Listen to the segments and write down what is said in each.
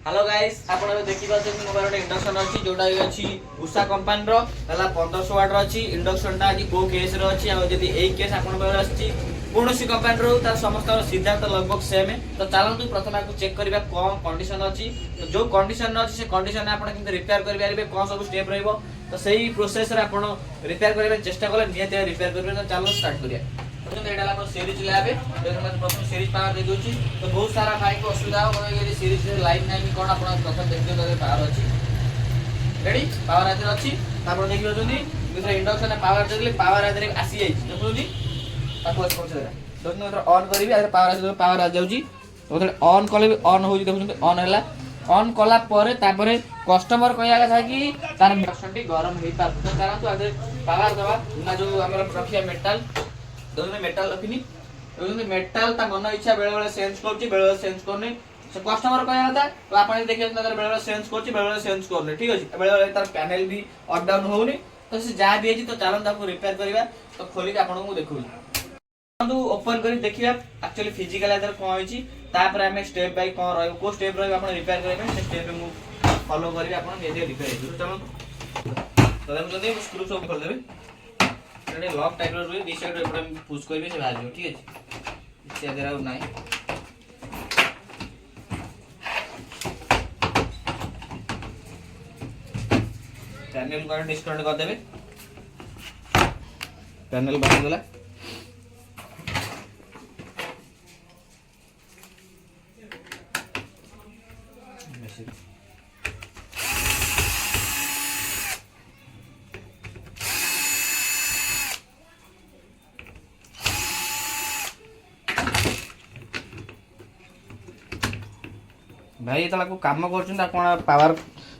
Hello guys आपण देखि पाछन mobile रे इंडक्शन अछि जोटा अछि उषा कंपनी रो तला 1500 वाट रो अछि इंडक्शन ता आज को केस रो अछि आ जदी एई केस आपण पार अछि कोनोसी कंपनी रो ता समस्त सिद्धांत लगभग सेम तो चलंतु प्रथम आपको चेक करबा कोन कंडीशन अछि तो जो कंडीशन अछि से कंडीशन आपण किंतु रिपेयर कर पारिबे कोन सब स्टेप रहइबो तो सही प्रोसेस रे आपण रिपेयर करबा चेष्टा करले नियत रिपेयर करबे तो चलो स्टार्ट करिया तो सीरीज लैबे प्रथम सीरीज पावर दे दोची तो बहुत सारा भाई को असुविधा हो ये सीरीज लाइन नहीं कोन आपण प्रथम देखियो तो पावर अछि रेडी पावर आदर अछि तापर देखियो जनी दूसरा इंडक्शन पावर देले पावर आदर आसी जाई देखो जी ताको स्पॉट देला दोनो ऑन करबी आदर पावर आ जाउची ओतले ऑन कले भी ऑन होई देखो ऑन हैला ऑन कला परे तापरे कस्टमर कहया कथा कि तार इंडक्शन टी गरम हेई पार तो कारण तो आदर पावर दबा ना जो हमर रखिया मेटल दोने मेटल रखिनी दोने मेटल ता मन इच्छा बेले बेले सेंस करची बेले बेले सेंस करनी से कस्टमर कहया था तो आपण देखियो बेले बेले सेंस करची बेले बेले सेंस करनी ठीक अछि बेले बेले तार पैनल भी अप डाउन होउनी तो से जा भी अछि तो चलन ताको रिपेयर करबा तो खोली के आपण को देखु तो ओपन करी देखिया एक्चुअली फिजिकल आदर कोन होइची तापर हमें स्टेप बाय कोन रहयो को स्टेप रहयो आपण रिपेयर करबे से स्टेप मु फॉलो करबे आपण जे रिपेयर हो चलो तो हम जदी स्क्रू सब खोल देबे एडे लॉक टाइप रो दी साइड रे हम पुश करबे से बाहर जो ठीक है से अदर आउ नाही पैनल को डिस्कनेक्ट कर देबे पैनल बाहर देला भाई ये को काम कर पावर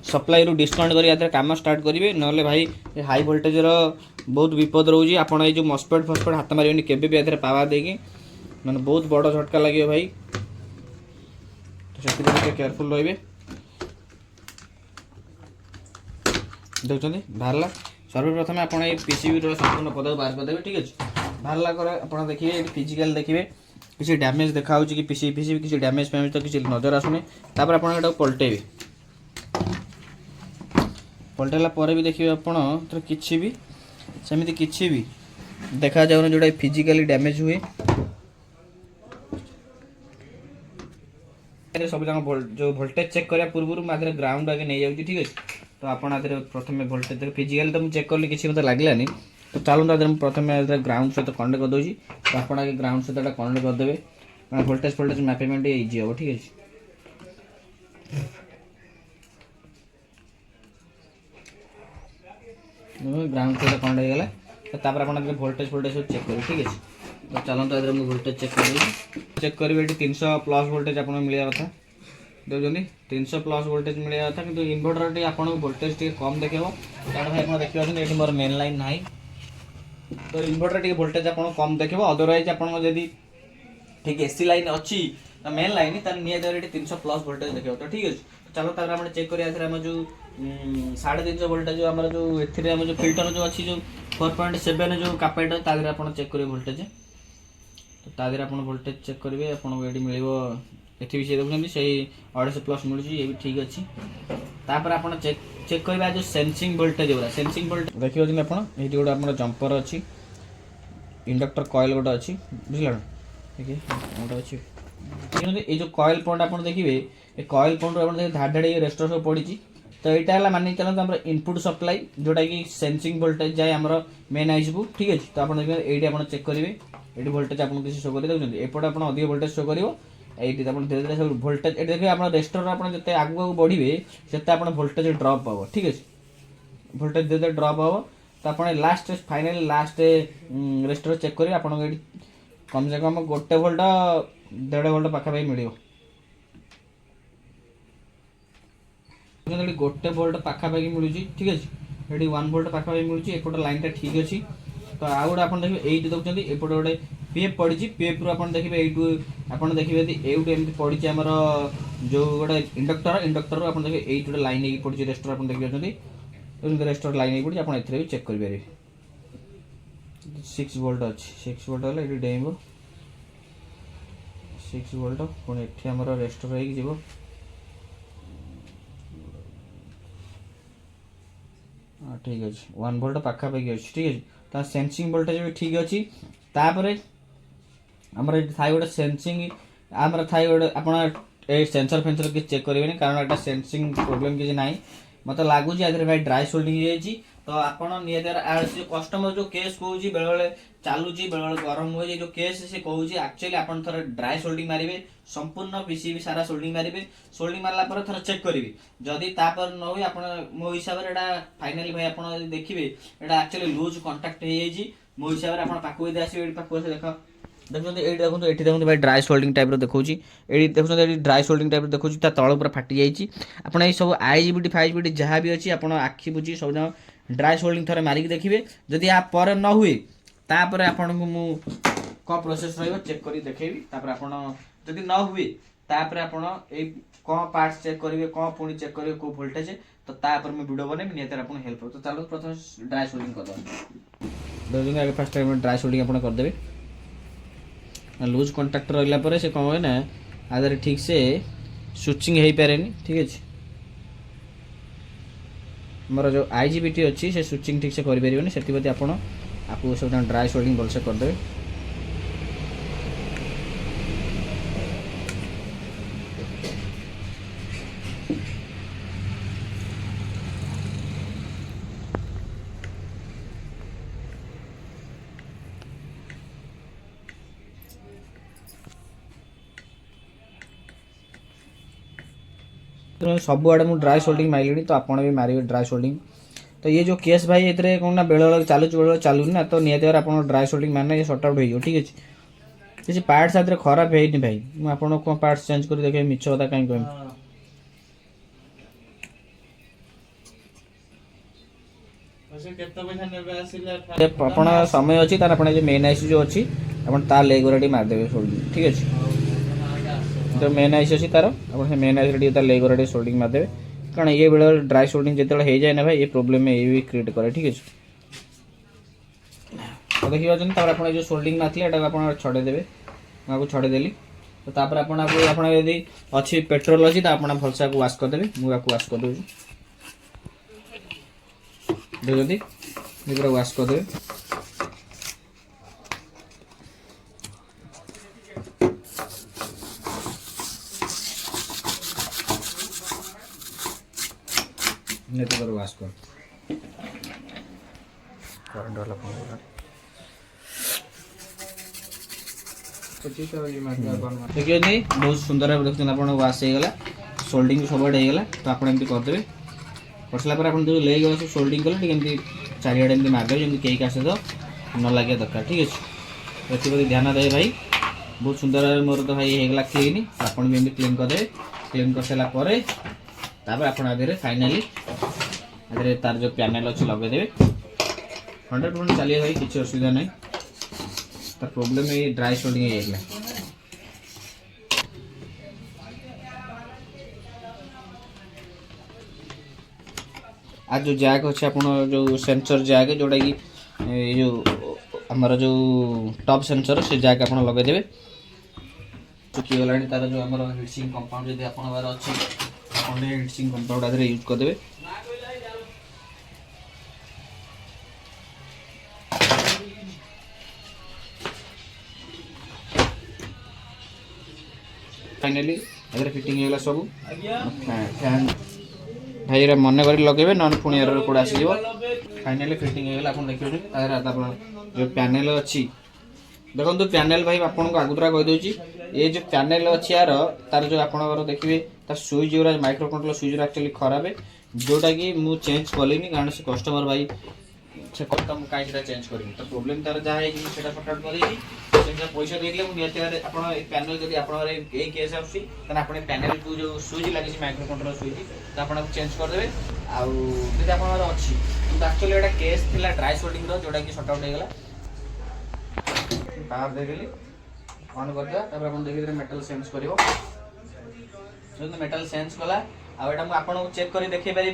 सप्लाई रु डिस्कनेक्ट करी आते काम स्टार्ट करेंगे ना भाई हाई वोल्टेज रो बहुत विपद रोची आपड़ ये मस्पेट फस्पेट हाथ मारे केबे भी आते पावर देकी मैंने बहुत बड़ झटका लगे भाई तो से केयरफुल रही देखते बाहर सर्वप्रथम आप पीसीबी संपूर्ण पद बाहर करदे ठीक अच्छे बाहर आप देखिए फिजिकल देखिए किसी डैमेज देखा कि पीसीबी किसी डैमेज फैमेज तो किसी नजर आसुनी तापर आप पलटेबे पलटेला पर भी देखिए आप किसी भी सेमती किसी भी देखा जाऊना जोटा फिजिकली डैमेज हुए सब जो वोल्टेज चेक करा पूर्व मुझे ग्राउंड आगे नहीं जाऊँगी ठीक है तो आपड़ प्रथम वोल्टेज फिजिकली तो मुझे चेक कली किसी मतलब लगलानी तो चलूँ प्रथम ग्राउंड सहित कनेक्ट करदे तो आप ग्राउंड सहित कनेक्ट करदे वोल्टेज फोल्टेज मैपेमेंट इजी हम ठीक है ग्राउंड सहित कनेक्ट होगा तो आप वोल्टेज फोल्टेज सब चेक करेंगे ठीक है तो चलते इधर मुझे वोल्टेज चेक करेंगे ये 300 प्लस वोल्टेज आप मिलवा कथा देखते 300 प्लस वोल्टेज मिलवा कथा कि इन्वर्टर टी आपको वोल्टेज टी कम देखेब कारण भाई आप देखिए ये मोर मेन लाइन ना तो इन्वर्टर टी वोल्टेज आप कम देखेब अदरवाइज आपड़ी ठीक एसी लाइन अच्छी मेन लाइन तार निहत 300 प्लस वोल्टेज देखो तो ठीक अच्छे चलो तार हम चेक करें जो 350 वोल्टेज जो आम जो जो फिल्टर जो अच्छी जो 4.7 जो कैपेसिटर तादेर आप चेक करेंगे वोल्टेज तो तादेर आप वोल्टेज चेक करेंगे आपको ये मिल एटी भी देखते से 250 प्लस मिलूँ ये भी ठीक अच्छे तापर आप चेक करवा जो सेंसिंग वोल्टेज गुरा सेंसिंग वोल्टेज देखिए आप ये गोटे आप जंपर अच्छी इंडक्टर कॉइल गोटे अच्छी बुझल देखिए गोटे अच्छी ये जो कॉइल पॉइंट आप देखिए ये कॉइल पॉइंट आप धाड़ धाड़ रेस्टर सब पड़ी तो यहाँ मानिक चलते आम इनपुट सप्लाई जोटा कि सेंसिंग वोल्टेज जाए आम मेन आईसी को ठीक अच्छे तो आप देखिए ये आप चेक करेंगे ये वोल्टेज आपको किसी शो कर देखते एपटे आप अधिक वोल्टेज शो कर ये धीरे धीरे सब वोल्टेज ये देखिए आप रेस्टर आप जिते आगे बढ़े से आप वोल्टेज ड्रप हम ठीक अच्छे वोल्टेज धीरे धीरे ड्रप हम तो आप लास्ट फाइनाल लास्ट रेस्टर चेक करेंगे आपको ये कम से कम गोटे वोल्ट 1.5 वोल्ट पाखापाखि मिल गोटे वोल्ट पाखापाखि मिलूँ ठीक अच्छे ये 1 वोल्ट पाखापाखि मिलूँ एपट लाइन ठीक अच्छी तो आउ गोटे आप देखिए ये देखते एपटे गोटे पीएफ पड़ी पीएफ रु आप देखिए आप देखिए ये एमती पड़ी आमर जो गोटे इंडक्टर आप देखिए ये गोटे लाइन पड़ी रेस्टर आप देखिए रेस्टर लाइन पड़ी आप चेक करेंगे 6 वोल्ट अच्छी 6 वोल्ट है ये डेब 6 वोल्ट पुणी एटी आमर रेस्टर हो हाँ ठीक अच्छे 1 वोल्ट पाखापाखि अच्छे ठीक अच्छे ता सेंसिंग वोल्टेज भी ठीक अच्छी तापर आमर थाई गोटे सेंसिंग आमर थाई गोटे आप सेंसर फेंसर किसी चेक करेंगे कारण एटा सेंसिंग प्रोब्लेम किसी ना मत लगुच भाई ड्राई सोल्डिंग हो तो आपड़ निहत कस्टमर जो केस कहूँ बेले बेले चलुच बेले बेले गरम हुए जो केस से कहूँ एक्चुअली आप थोड़ा ड्राई सोल्डिंग मारे संपूर्ण पीसीबी सारा सोल्डिंग मारे सोल्डिंग मारला थोड़ा चेक करेंगे जदि तापर न हुए आप मो हिसाब से फाइनाली भाई आप देखिए यहाँ एक्चुअली लूज कंटाक्ट हो मो हिसाब से आप पाखु आसवे पाखु देख देखते ये देखो ये देखो भाई ड्राई सोल्डिंग टाइप देखो ये देखो ये ड्राई सोल्डिंग टाइप देखो तल पूरा फाटी जाइए आपड़ ये सब आईजीबीटी फाइजीबीटी जहाँ भी अच्छी आप आखि बुझी सब ड्राई सोल्डिंग थे मारिक देखिए जदि आप न हुए तापर आपन को मु कौन प्रोसेस रही चेक कर देखेबी जदि न हुए तापर आपन ए कौन पार्ट्स चेक करेंगे कौन पुणी चेक करेंगे कौ वोल्टेज तो तापर मैं वीडियो बने निहत आपन हेल्प तो चलो प्रथम ड्राई सोल्डिंग करदे आगे फर्स्ट टाइम ड्राई सोल्डिंग आपन करदेबे लूज कंटाक्ट रहा से कौन हुए ना आधार ठीक से स्विचिंग हो पारे ठीक अच्छे मोर जो आईजीबीटी अच्छी से स्विचिंग ठीक से करें से आपको सब ड्राई सोल्डिंग भलसे करदे सब आड़े मुझे ड्राई सोल्डिंग मारे तो आपड़ भी मारे ड्राई सोल्डिंग तो ये जो केस भाई ये कौन ना बेले बेले चलुच बेले चलू ना तो निहत आप ड्राई सोल्डिंग मारना ये सर्ट आउट हो ठीक अच्छे किसी पार्ट्स आदि खराब है भाई मुझे आपको कौन पार्ट्स चेंज कर देखे मिछ कथा कहीं कह आप समय अच्छी तार आप मेन आईसी जो अच्छी आप लेग गुरा मारदेवे सोल्डिंग ठीक अच्छे जो मेन आईसी अच्छी तार आप मेन आईसी तार लेग गुरा सोल्डिंग मारदेवे कारण ये बेले ड्राई सोल्डिंग जो हो जाए ना भाई ये प्रोब्लेम ये भी क्रिएट करे ठीक अच्छे तो देखिए आप जो सोल्डिंग मारते आप छड़ेदेवे मुझे छड़ेदेली तो तापर आप यदि अच्छी पेट्रोल अच्छी तो आप भलसे वाश करदेवे मुझे वाश करदे देखते पूरा वाश करदेवे वाश कर देखिए बहुत सुंदर देखते आप वाश होगा सोल्डिंग सब होगा तो आप करदे कर सारापर आप जो लेग सब सोल्डिंग कले चारिड़े मारदेवे जमी कई का सहित न लगे दरकार ठीक अच्छे ये ध्यान दे भाई बहुत सुंदर मोर तो भाई होगा क्लीन आप क्लीन करदे क्लीन कर सारापर आप फाइनाली तार जो पैनल अच्छी लगेदेवे 100% चलिए भाई किसी असुविधा नहीं तार प्रोब्लेम ये ड्राई सोल्डिंग हो जाएगा आज जो जैक अच्छे आप जो सेंसर जैक जोटा कि जो आमर जो टॉप सेंसर से जैक आप लगेदेवे चुकीगला तार जो आम हिटसिंग कंपाउंड जब आप अच्छी हिटसिंग कंपाउंड आदि यूज करदे फाइनाली अगर फिटिंग होगा सब फैन भाई मन कर लगे ना पुणी एरर कौन आसो फाइनाली फिटिंग होगा आप देखिए जो पैनल अच्छी देखो पैनल भाई आपको आगुरा कहीदे ये जो पैनल अच्छी यार तार जो आप देखिए तार स्विच जो माइक्रो कंट्रोलर स्विच एक्चुअली खराब है जोटा कि मुझे चेंज कली कारण से कस्टमर भाई से कहता मुझे कहीं चेंज करी तो प्रोब्लेम तार जहाँ है सट आउट कर पैसा देखे मुझे पैनल जब आप केस आप पैनल को जो स्विच लगी माइक्रो कंट्रोलर स्विच तो आप चेंज करदे आदि आप अच्छी एक्चुअली एटा केस थी ड्राई सोल्डिंग जोटा कि सट आउट होगा पावर देदेली ऑन करदे देखिए मेटल सेंस कर मेटल सेंस कला आपको चेक कर देखे पारे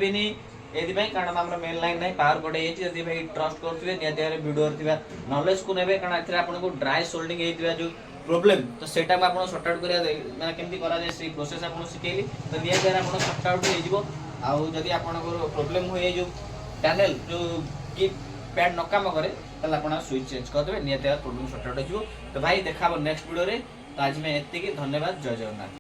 ये कारण आम मेन लाइन ना पावर कट होती भाई ट्रस्ट करेंगे निहत वीडियो नॉलेज को नेबे कारण आपको ड्राई सोल्डिंग होता जो प्रोब्लेम तो सेटा आप सर्ट आउट करा केमती कराए से प्रोसेस आपको शिखेली तो निहत आप सर्ट आउट हो जदि आप प्रोब्लेम हुए जो पैनल जो की पैड न काम करे ताले आपण स्विच चेंज कर देबे नियत प्रोब्लेम सॉर्ट आउट हो। तो भाई देखा नेक्स्ट वीडियो रे। तो आज में एति की धन्यवाद। जय जगन्नाथ।